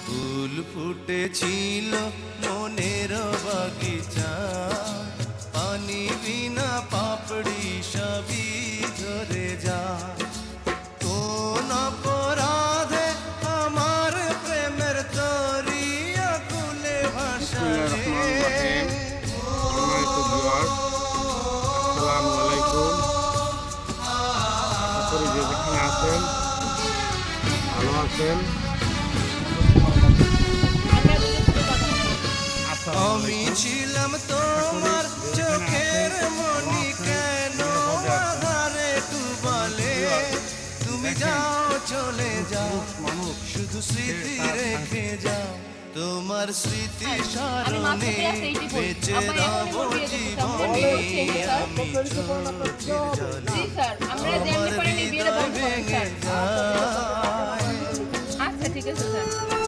ফুল ফুটেছিল মনের বাগিচা, পানি বিনা পাপড়ি সবই ঝরে যা। কোন অপরাধে আমার প্রেমের তরি আকুলে ভাসালে। আসসালামু আলাইকুম। আশা করি যে যেখানে আছেন ভালো আছেন। আমি ছিলাম তোমার চোখের মনি, কেন আধারে ডুবালে? তুমি যাও চলে যাও, শুধু স্মৃতি রেখে যাও। তোমার স্মৃতি স্মরণে বেঁচে রব জীবনে। আমি চোখের জলে আমার হৃদয় ভেঙে যায়। আচ্ছা ঠিক আছে স্যার।